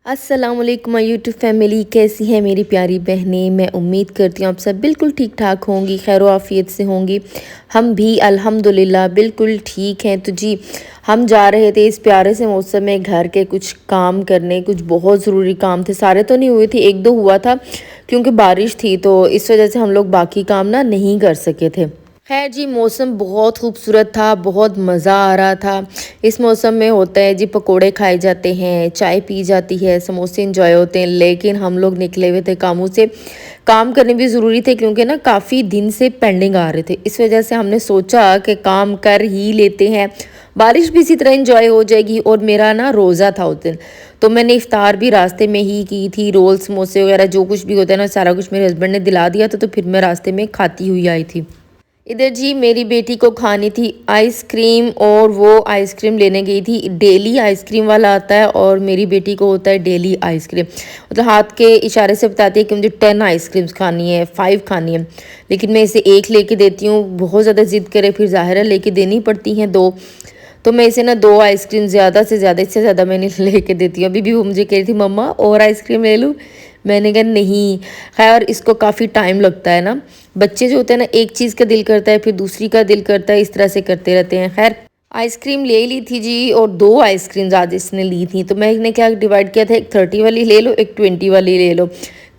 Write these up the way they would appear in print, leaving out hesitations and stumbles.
अस्सलाम वालेकुम my YouTube family, कैसी हैं मेरी प्यारी बहनें। मैं उम्मीद करती हूँ आप सब बिल्कुल ठीक ठाक होंगी, खैर आफियत से होंगी। हम भी अल्हम्दुलिल्लाह बिल्कुल ठीक हैं। तो जी, हम जा रहे थे इस प्यारे से मौसम में घर के कुछ काम करने, कुछ बहुत ज़रूरी काम थे। सारे तो नहीं हुए थे, एक दो हुआ था क्योंकि बारिश थी, तो इस वजह से हम लोग बाकी काम ना नहीं कर सके थे। खैर जी, मौसम बहुत खूबसूरत था, बहुत मज़ा आ रहा था। इस मौसम में होता है जी, पकोड़े खाए जाते हैं, चाय पी जाती है, समोसे इंजॉय होते हैं। लेकिन हम लोग निकले हुए थे कामों से, काम करने भी ज़रूरी थे क्योंकि ना काफ़ी दिन से पेंडिंग आ रहे थे। इस वजह से हमने सोचा कि काम कर ही लेते हैं, बारिश भी इसी तरह इंजॉय हो जाएगी। और मेरा ना रोज़ा था उस दिन, तो मैंने इफ्तार भी रास्ते में ही की थी। रोल समोसे वगैरह जो कुछ भी होता है ना, सारा कुछ मेरे हस्बैंड ने दिला दिया था, तो फिर मैं रास्ते में खाती हुई आई थी। इधर जी मेरी बेटी को खानी थी आइसक्रीम, और वो आइसक्रीम लेने गई थी। डेली आइसक्रीम वाला आता है और मेरी बेटी को होता है डेली आइसक्रीम, मतलब हाथ के इशारे से बताती है कि मुझे 10 आइसक्रीम्स खानी है, 5 खानी है। लेकिन मैं इसे एक लेके देती हूँ, बहुत ज़्यादा ज़िद करे फिर ज़ाहिर है लेके देनी पड़ती हैं 2। तो मैं इसे ना 2 आइसक्रीम ज़्यादा से ज़्यादा, इससे ज़्यादा मैंने लेके देती हूँ। अभी भी वो मुझे कह रही थी मम्मा और आइसक्रीम ले लूँ, मैंने कहा नहीं। खैर इसको काफ़ी टाइम लगता है ना, बच्चे जो होते हैं ना, एक चीज़ का दिल करता है फिर दूसरी का दिल करता है, इस तरह से करते रहते हैं। खैर आइसक्रीम ले ली थी जी, और 2 आइसक्रीम आज इसने ली थी। तो मैंने क्या डिवाइड किया था, एक 30 वाली ले लो, एक 20 वाली ले लो,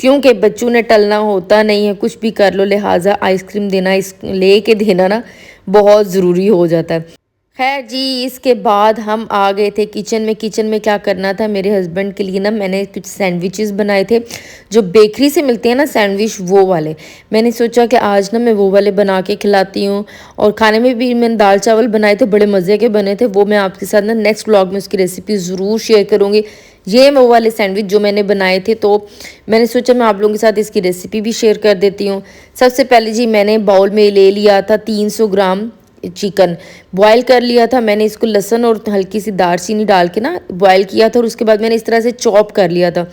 क्योंकि बच्चों ने टलना होता नहीं है, कुछ भी कर लो, लिहाजा आइसक्रीम देना, इस ले के देना ना बहुत ज़रूरी हो जाता है। खैर जी, इसके बाद हम आ गए थे किचन में। किचन में क्या करना था, मेरे हस्बैंड के लिए ना मैंने कुछ सैंडविचेस बनाए थे, जो बेकरी से मिलते हैं ना सैंडविच, वो वाले। मैंने सोचा कि आज ना मैं वो वाले बना के खिलाती हूँ। और खाने में भी मैंने दाल चावल बनाए थे, बड़े मज़े के बने थे। वो मैं आपके साथ ना नेक्स्ट व्लॉग में उसकी रेसिपी ज़रूर शेयर करूँगी। ये वो वाले सैंडविच जो मैंने बनाए थे, तो मैंने सोचा मैं आप लोगों के साथ इसकी रेसिपी भी शेयर कर देती हूँ। सबसे पहले जी मैंने बाउल में ले लिया था 300 ग्राम चिकन, बॉयल कर लिया था मैंने इसको, लहसुन और हल्की सी दालचीनी डाल के ना बॉयल किया था। और उसके बाद मैंने इस तरह से चॉप कर लिया था।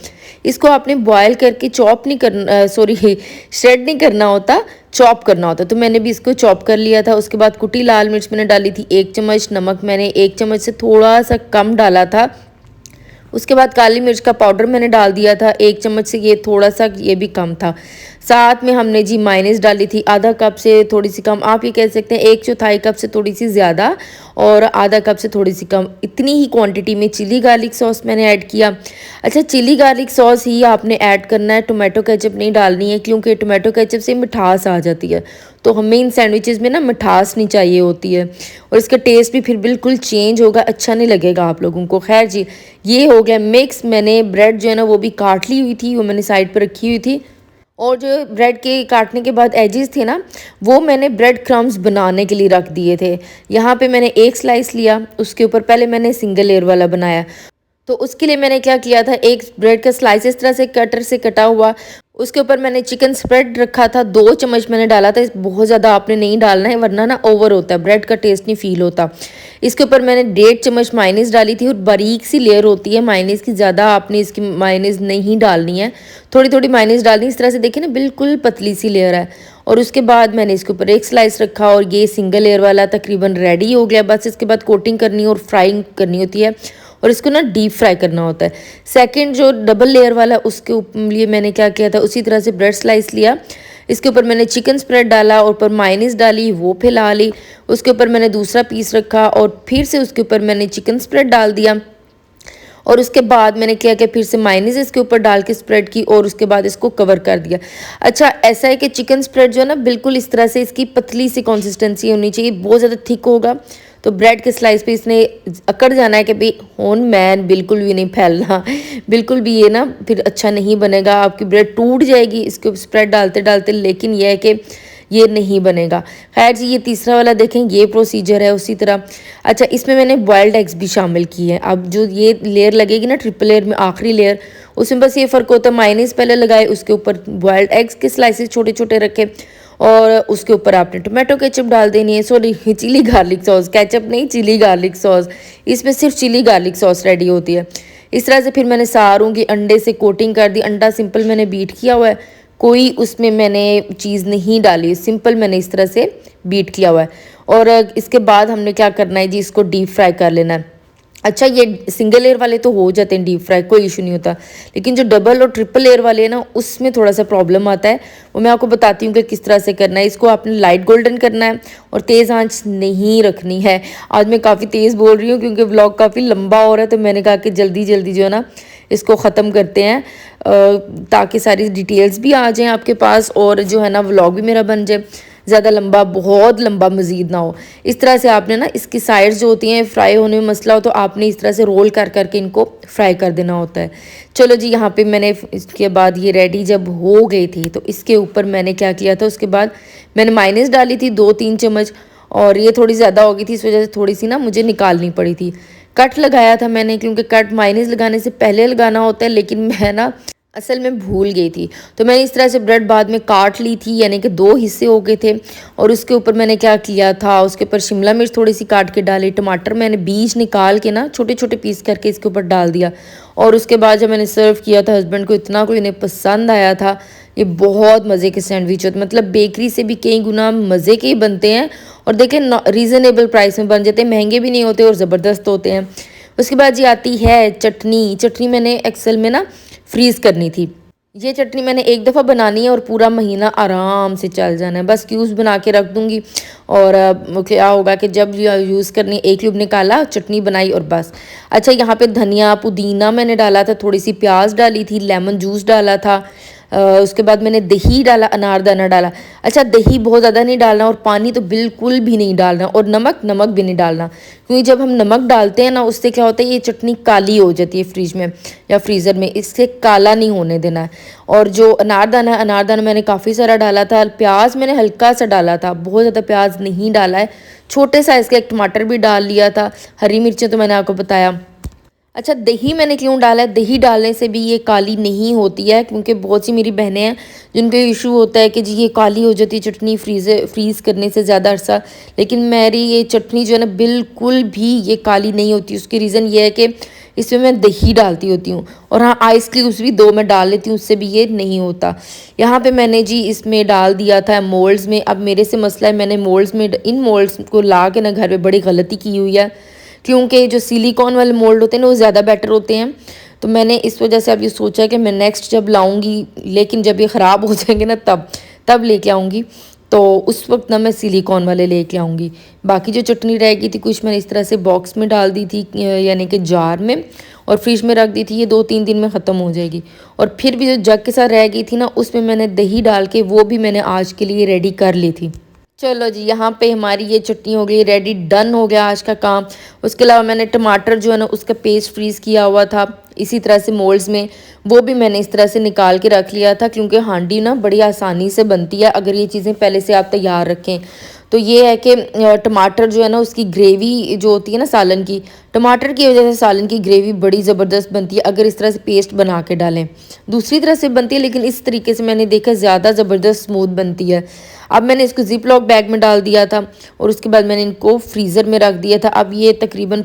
इसको आपने बॉयल करके चॉप नहीं करना, सॉरी श्रेड नहीं करना होता, चॉप करना होता। तो मैंने भी इसको चॉप कर लिया था। उसके बाद कुटी लाल मिर्च मैंने डाली थी 1 चम्मच, नमक मैंने 1 चम्मच से थोड़ा सा कम डाला था। उसके बाद काली मिर्च का पाउडर मैंने डाल दिया था 1 चम्मच से, ये थोड़ा सा ये भी कम था। साथ में हमने जी माइनस डाली थी आधा कप से थोड़ी सी कम, आप ये कह सकते हैं 1/4 कप से थोड़ी सी ज़्यादा, और आधा कप से थोड़ी सी कम, इतनी ही क्वांटिटी में चिली गार्लिक सॉस मैंने ऐड किया। अच्छा, चिली गार्लिक सॉस ही आपने ऐड करना है, टोमेटो केचप नहीं डालनी है, क्योंकि टोमेटो केचप से मिठास आ जाती है। तो हमें इन सैंडविचेस में ना मिठास नहीं चाहिए होती है, और इसका टेस्ट भी फिर बिल्कुल चेंज होगा, अच्छा नहीं लगेगा आप लोगों को। खैर जी, ये हो गया मिक्स। मैंने ब्रेड जो है ना वो भी काट ली हुई थी, वो मैंने साइड पर रखी हुई थी। और जो ब्रेड के काटने के बाद एजेस थे ना, वो मैंने ब्रेड क्रम्स बनाने के लिए रख दिए थे। यहाँ पे मैंने एक स्लाइस लिया, उसके ऊपर पहले मैंने सिंगल लेयर वाला बनाया। तो उसके लिए मैंने क्या किया था, एक ब्रेड का स्लाइस इस तरह से कटर से कटा हुआ, उसके ऊपर मैंने चिकन स्प्रेड रखा था, 2 चम्मच मैंने डाला था। बहुत ज़्यादा आपने नहीं डालना है, वरना ना ओवर होता है, ब्रेड का टेस्ट नहीं फील होता। इसके ऊपर मैंने 1.5 चम्मच माइनीस डाली थी, और बारीक सी लेयर होती है माइनीस की, ज़्यादा आपने इसकी माइनीस नहीं डालनी है, थोड़ी थोड़ी माइनीस डालनी है। इस तरह से देखिए ना, बिल्कुल पतली सी लेयर है। और उसके बाद मैंने इसके ऊपर एक स्लाइस रखा, और ये सिंगल लेयर वाला तकरीबन रेडी हो गया। बस इसके बाद कोटिंग करनी और फ्राइंग करनी होती है, और इसको ना डीप फ्राई करना होता है। सेकंड जो डबल लेयर वाला, उसके लिए मैंने क्या किया था, उसी तरह से ब्रेड स्लाइस लिया, इसके ऊपर मैंने चिकन स्प्रेड डाला, और ऊपर माइनीस डाली, वो फैला ली। उसके ऊपर मैंने दूसरा पीस रखा, और फिर से उसके ऊपर मैंने चिकन स्प्रेड डाल दिया। और उसके बाद मैंने क्या किया, फिर से माइनीस इसके ऊपर डाल के स्प्रेड की, और उसके बाद इसको कवर कर दिया। अच्छा, ऐसा है कि चिकन स्प्रेड जो है ना, बिल्कुल इस तरह से इसकी पतली सी कंसिस्टेंसी होनी चाहिए, बहुत ज़्यादा थिक होगा तो ब्रेड के स्लाइस पे इसने अकड़ जाना है कि भाई होन मैन, बिल्कुल भी नहीं फैलना, बिल्कुल भी ये ना फिर अच्छा नहीं बनेगा, आपकी ब्रेड टूट जाएगी इसके ऊपर स्प्रेड डालते डालते। लेकिन यह है कि ये नहीं बनेगा। खैर जी, ये तीसरा वाला देखें, ये प्रोसीजर है उसी तरह। अच्छा, इसमें मैंने बॉयल्ड एग्स भी शामिल किए हैं। अब जो ये लेयर लगेगी ना ट्रिपल लेयर में, आखिरी लेयर, उसमें बस ये फ़र्क होता है, माइनीस पहले लगाए, उसके ऊपर बॉयल्ड एग्स के स्लाइसेस छोटे छोटे रखे, और उसके ऊपर आपने टोमेटो केचप डाल देनी है, sorry chilli garlic sauce, ketchup नहीं चिली गार्लिक सॉस, इसमें सिर्फ चिली गार्लिक सॉस रेडी होती है। इस तरह से फिर मैंने सारों की अंडे से कोटिंग कर दी। अंडा सिंपल मैंने बीट किया हुआ है, कोई उसमें मैंने चीज़ नहीं डाली, सिंपल मैंने इस तरह से बीट किया हुआ है। और इसके बाद हमने क्या करना है जी, इसको डीप फ्राई कर लेना है। अच्छा, ये सिंगल लेयर वाले तो हो जाते हैं डीप फ्राई, कोई इशू नहीं होता, लेकिन जो डबल और ट्रिपल लेयर वाले हैं ना, उसमें थोड़ा सा प्रॉब्लम आता है। वो मैं आपको बताती हूँ कि किस तरह से करना है। इसको आपने लाइट गोल्डन करना है और तेज़ आंच नहीं रखनी है। आज मैं काफ़ी तेज़ बोल रही हूँ क्योंकि व्लॉग काफ़ी लंबा हो रहा है, तो मैंने कहा कि जल्दी जल्दी जो है ना इसको ख़त्म करते हैं, ताकि सारी डिटेल्स भी आ जाएँ आपके पास और जो है ना व्लॉग भी मेरा बन जाए, ज़्यादा लंबा, बहुत लंबा मज़ीद ना हो। इस तरह से आपने ना इसकी साइड्स जो होती हैं फ्राई होने में मसला हो तो आपने इस तरह से रोल कर करके इनको फ्राई कर देना होता है। चलो जी, यहाँ पे मैंने इसके बाद ये रेडी जब हो गई थी तो इसके ऊपर मैंने क्या किया था, उसके बाद मैंने माइनस डाली थी 2-3 चम्मच, और ये थोड़ी ज़्यादा हो गई थी, इस वजह से थोड़ी सी ना मुझे निकालनी पड़ी थी। कट लगाया था मैंने, क्योंकि कट माइनस लगाने से पहले लगाना होता है, लेकिन मैं ना असल में भूल गई थी। तो मैंने इस तरह से ब्रेड बाद में काट ली थी, यानी कि 2 हिस्से हो गए थे। और उसके ऊपर मैंने क्या किया था, उसके ऊपर शिमला मिर्च थोड़ी सी काट के डाली, टमाटर मैंने बीज निकाल के ना छोटे छोटे पीस करके इसके ऊपर डाल दिया। और उसके बाद जब मैंने सर्व किया था हस्बैंड को इतना कोई इन्हें पसंद आया था। ये बहुत मज़े के सैंडविच होते, मतलब बेकरी से भी कई गुना मज़े के ही बनते हैं। और देखें, रीज़नेबल प्राइस में बन जाते हैं, महंगे भी नहीं होते और ज़बरदस्त होते हैं। उसके बाद जी आती है चटनी। चटनी मैंने एक्सेल में ना फ्रीज़ करनी थी। ये चटनी मैंने एक दफ़ा बनानी है और पूरा महीना आराम से चल जाना है। बस क्यूब्स बना के रख दूँगी और क्या होगा कि जब यूज़ करनी, एक क्यूब निकाला, चटनी बनाई और बस। अच्छा, यहाँ पे धनिया पुदीना मैंने डाला था, थोड़ी सी प्याज डाली थी, लेमन जूस डाला था। उसके बाद मैंने दही डाला, अनारदाना डाला। अच्छा, दही बहुत ज़्यादा नहीं डालना और पानी तो बिल्कुल भी नहीं डालना, और नमक भी नहीं डालना, क्योंकि जब हम नमक डालते हैं ना उससे क्या होता है, ये चटनी काली हो जाती है फ्रिज में या फ्रीज़र में, इससे काला नहीं होने देना है। और जो अनारदाना मैंने काफ़ी सारा डाला था। प्याज मैंने हल्का सा डाला था, बहुत ज़्यादा प्याज नहीं डाला है। छोटे साइज़ का एक टमाटर भी डाल लिया था। हरी मिर्चें तो मैंने आपको बताया। अच्छा, दही मैंने क्यों डाला है, दही डालने से भी ये काली नहीं होती है, क्योंकि बहुत सी मेरी बहनें हैं जिनको इशू होता है कि जी ये काली हो जाती है चटनी फ्रीज़ करने से ज़्यादा अरसा। लेकिन मेरी ये चटनी जो है ना बिल्कुल भी ये काली नहीं होती। उसकी रीज़न ये है कि इसमें मैं दही डालती होती हूँ, और हाँ, आइस क्यूब्स भी 2 मैं डाल लेती हूँ, उससे भी ये नहीं होता। यहाँ पे मैंने जी इसमें डाल दिया था मोल्ड्स में। अब मेरे से मसला है, मैंने मोल्ड्स में, इन मोल्ड्स को ला के ना घर में बड़ी गलती की हुई है, क्योंकि जो सिलिकॉन वाले मोल्ड होते हैं ना वो ज़्यादा बेटर होते हैं। तो मैंने इस वजह से अब ये सोचा कि मैं नेक्स्ट जब लाऊंगी, लेकिन जब ये ख़राब हो जाएंगे ना तब लेके आऊँगी, तो उस वक्त ना मैं सिलिकॉन वाले लेके आऊँगी। बाकी जो चटनी रह गई थी कुछ मैंने इस तरह से बॉक्स में डाल दी थी, यानी कि जार में, और फ्रिज में रख दी थी। ये 2-3 दिन में ख़त्म हो जाएगी। और फिर भी जो जग के साथ रह गई थी ना, उसमें मैंने दही डाल के वो भी मैंने आज के लिए रेडी कर ली थी। चलो जी, यहाँ पे हमारी ये चटनी हो गई रेडी, डन हो गया आज का काम। उसके अलावा मैंने टमाटर जो है ना उसका पेस्ट फ्रीज़ किया हुआ था इसी तरह से मोल्ड्स में, वो भी मैंने इस तरह से निकाल के रख लिया था, क्योंकि हांडी ना बड़ी आसानी से बनती है अगर ये चीज़ें पहले से आप तैयार रखें। तो ये है कि टमाटर जो है ना उसकी ग्रेवी जो होती है ना सालन की, टमाटर की वजह से सालन की ग्रेवी बड़ी ज़बरदस्त बनती है अगर इस तरह से पेस्ट बना के डालें। दूसरी तरह से बनती है, लेकिन इस तरीके से मैंने देखा ज़्यादा ज़बरदस्त स्मूथ बनती है। अब मैंने इसको जिप लॉक बैग में डाल दिया था और उसके बाद मैंने इनको फ्रीज़र में रख दिया था। अब ये तकरीबन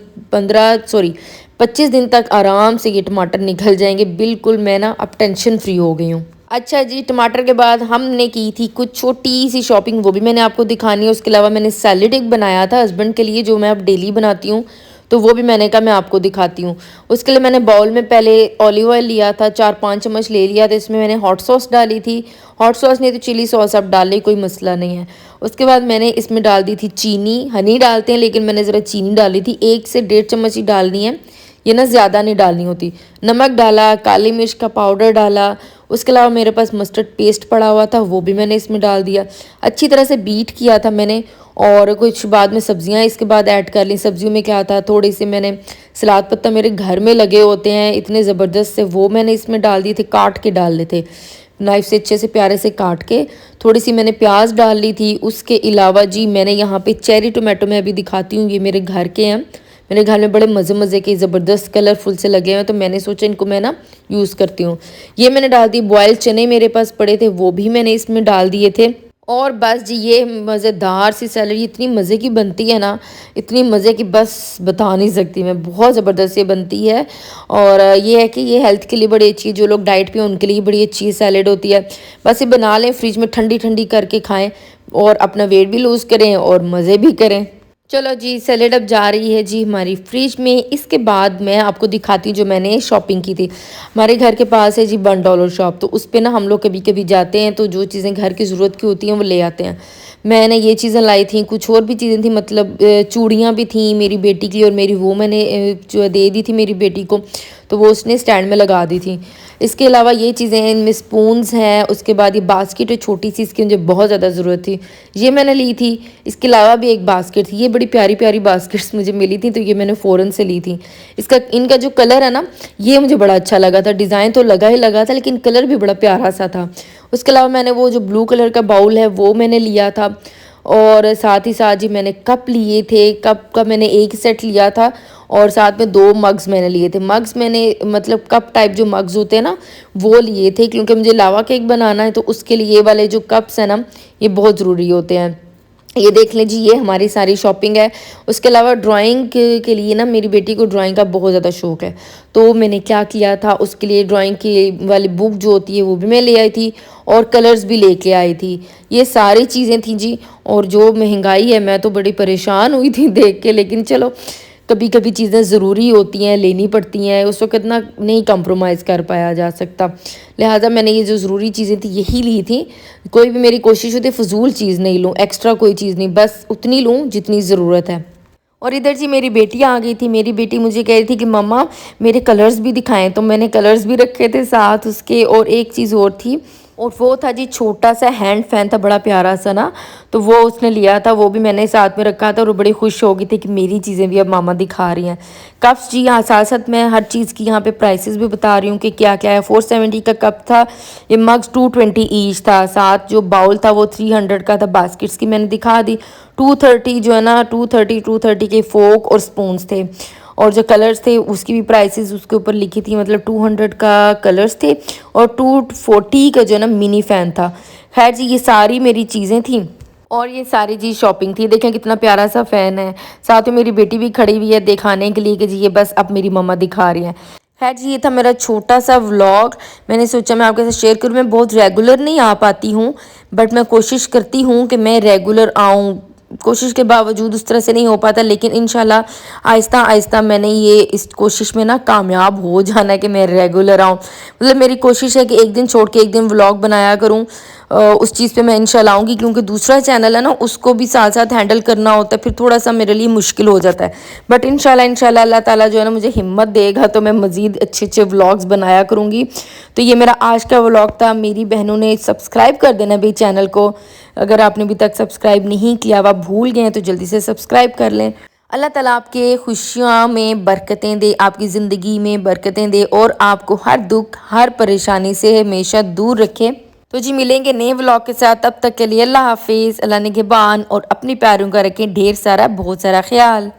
25 दिन तक आराम से ये टमाटर निकल जाएंगे। बिल्कुल मैं ना अब टेंशन फ्री हो गई हूँ। अच्छा जी, टमाटर के बाद हमने की थी कुछ छोटी सी शॉपिंग, वो भी मैंने आपको दिखानी है। उसके अलावा मैंने सैलेड एक बनाया था हस्बैंड के लिए, जो मैं अब डेली बनाती हूँ, तो वो भी मैंने कहा मैं आपको दिखाती हूँ। उसके लिए मैंने बाउल में पहले ऑलिव ऑयल लिया था, 4-5 चम्मच ले लिया था। इसमें मैंने हॉट सॉस डाली थी, हॉट सॉस नहीं तो चिली सॉस आप डाल लें, कोई मसला नहीं है। उसके बाद मैंने इसमें डाल दी थी चीनी, हनी डालते हैं लेकिन मैंने ज़रा चीनी डाली थी, 1 से 1.5 चम्मच ही डालनी है, ये ना ज़्यादा नहीं डालनी होती। नमक डाला, काली मिर्च का पाउडर डाला। उसके अलावा मेरे पास मस्टर्ड पेस्ट पड़ा हुआ था, वो भी मैंने इसमें डाल दिया। अच्छी तरह से बीट किया था मैंने, और कुछ बाद में सब्जियां इसके बाद ऐड कर ली। सब्जियों में क्या था, थोड़ी सी मैंने सलाद पत्ता मेरे घर में लगे होते हैं इतने ज़बरदस्त से, वो मैंने इसमें डाल दिए थे, काट के डाल लेते नाइफ से अच्छे से प्यारे से काट के। थोड़ी सी मैंने प्याज डाल ली थी। उसके अलावा जी मैंने यहाँ पे चेरी टोमेटो मैं अभी दिखाती हूँ, ये मेरे घर के हैं, मेरे घर में बड़े मज़े के ज़बरदस्त कलरफुल से लगे हैं, तो मैंने सोचा इनको मैं ना यूज़ करती हूँ। ये मैंने डाल दी। बॉयल चने मेरे पास पड़े थे, वो भी मैंने इसमें डाल दिए थे। और बस जी ये मज़ेदार सी सैलड इतनी मज़े की बनती है ना, इतनी मज़े की बस बता नहीं सकती मैं, बहुत ज़बरदस्त ये बनती है। और ये है कि ये हेल्थ के लिए बड़ी अच्छी है, जो लोग डाइट पे हैं उनके लिए बड़ी अच्छी सैलड होती है। बस ये बना लें, फ्रिज में ठंडी ठंडी करके खाएं और अपना वेट भी लूज़ करें और मज़े भी करें। चलो जी, सैलेड अब जा रही है जी हमारी फ्रिज में। इसके बाद मैं आपको दिखाती हूँ जो मैंने शॉपिंग की थी। हमारे घर के पास है जी $1 शॉप, तो उस पे ना हम लोग कभी कभी जाते हैं तो जो चीज़ें घर की ज़रूरत की होती हैं वो ले आते हैं। मैंने ये चीज़ें लाई थी, कुछ और भी चीज़ें थी, मतलब चूड़ियाँ भी थी मेरी बेटी की, और मेरी वो मैंने जो दे दी थी मेरी बेटी को, तो वो उसने स्टैंड में लगा दी थी। इसके अलावा ये चीज़ें हैं, इनमें स्पून्स हैं, उसके बाद ये बास्केट है छोटी सी, इसकी मुझे बहुत ज़्यादा ज़रूरत थी, ये मैंने ली थी। इसके अलावा भी एक बास्केट थी, ये बड़ी प्यारी प्यारी बास्केट्स मुझे मिली थी, तो ये मैंने फ़ौरन से ली थी। इसका इनका जो कलर है ना, ये मुझे बड़ा अच्छा लगा था। डिज़ाइन तो लगा ही लगा था, लेकिन कलर भी बड़ा प्यारा सा था। उसके अलावा मैंने वो जो ब्लू कलर का बाउल है वो मैंने लिया था, और साथ ही साथ जी मैंने कप लिए थे। कप का मैंने एक सेट लिया था, और साथ में 2 मग्स मैंने लिए थे। मग्स मैंने मतलब कप टाइप जो मग्स होते हैं ना, वो लिए थे, क्योंकि मुझे लावा केक बनाना है, तो उसके लिए ये वाले जो कप्स हैं ना, ये बहुत ज़रूरी होते हैं। ये देख लें जी, ये हमारी सारी शॉपिंग है। उसके अलावा ड्राइंग के लिए ना, मेरी बेटी को ड्राइंग का बहुत ज़्यादा शौक़ है, तो मैंने क्या किया था, उसके लिए ड्राइंग की वाली बुक जो होती है वो भी मैं ले आई थी, और कलर्स भी लेके आई थी। ये सारी चीज़ें थी जी। और जो महंगाई है, मैं तो बड़ी परेशान हुई थी देख के, लेकिन चलो कभी कभी चीज़ें ज़रूरी होती हैं, लेनी पड़ती हैं, उस वक्त ना नहीं कंप्रोमाइज़ कर पाया जा सकता। लिहाजा मैंने ये जो ज़रूरी चीज़ें थी यही ली थी। कोई भी मेरी कोशिश होती है फ़जूल चीज़ नहीं लूँ, एक्स्ट्रा कोई चीज़ नहीं, बस उतनी लूँ जितनी ज़रूरत है। और इधर जी मेरी बेटी आ गई थी। मेरी बेटी मुझे कह रही थी कि मम्मा मेरे कलर्स भी दिखाएं, तो मैंने कलर्स भी रखे थे साथ उसके। और एक चीज़ और थी, और वो था जी छोटा सा हैंड फैन था, बड़ा प्यारा सा ना, तो वो उसने लिया था, वो भी मैंने साथ में रखा था, और वो बड़ी खुश हो गई थी कि मेरी चीज़ें भी अब मामा दिखा रही हैं। कप्स जी, हाँ, साथ साथ मैं हर चीज़ की यहाँ पे प्राइसेस भी बता रही हूँ कि क्या क्या है। 470 का कप था, ये मग्स 220 ईच था, साथ जो बाउल था वो 300 का था। बास्केट्स की मैंने दिखा दी। 230 जो है ना, 230 के फोक और स्पून्स थे। और जो कलर्स थे उसकी भी प्राइसेस उसके ऊपर लिखी थी, मतलब 200 का कलर्स थे, और 240 का जो है ना मिनी फ़ैन था। खैर जी, ये सारी मेरी चीज़ें थी, और ये सारी चीज़ शॉपिंग थी। देखें कितना प्यारा सा फ़ैन है। साथ में मेरी बेटी भी खड़ी हुई है दिखाने के लिए कि जी ये बस अब मेरी मम्मा दिखा रही हैं। खैर जी, ये था मेरा छोटा सा व्लॉग। मैंने सोचा मैं आपके साथ शेयर करूँ। मैं बहुत रेगुलर नहीं आ पाती हूँ, बट मैं कोशिश करती हूँ कि मैं रेगुलर आऊँ। कोशिश के बावजूद उस तरह से नहीं हो पाता, लेकिन इंशाल्लाह आहिस्ता आहिस्ता मैंने ये इस कोशिश में ना कामयाब हो जाना है कि मैं रेगुलर आऊँ। मतलब मेरी कोशिश है कि एक दिन छोड़ के एक दिन व्लॉग बनाया करूँ। उस चीज़ पे मैं इंशाल्लाह आऊँगी, क्योंकि दूसरा चैनल है ना, उसको भी साथ साथ हैंडल करना होता है, फिर थोड़ा सा मेरे लिए मुश्किल हो जाता है। बट इंशाल्लाह अल्लाह ताला जो है ना मुझे हिम्मत देगा, तो मैं मज़ीद अच्छे अच्छे व्लॉग्स बनाया करूँगी। तो ये मेरा आज का व्लॉग था। मेरी बहनों ने सब्सक्राइब कर देना भाई चैनल को। अगर आपने अभी तक सब्सक्राइब नहीं किया, आप भूल गए हैं, तो जल्दी से सब्सक्राइब कर लें। अल्लाह ताला आपके खुशियों में बरकतें दे, आपकी ज़िंदगी में बरकतें दे, और आपको हर दुख हर परेशानी से हमेशा दूर रखे। तो जी मिलेंगे नए व्लॉग के साथ, तब तक के लिए अल्लाह हाफिज़, अल्लाह निगहबान, और अपनी प्यारों का रखें ढेर सारा बहुत सारा ख्याल।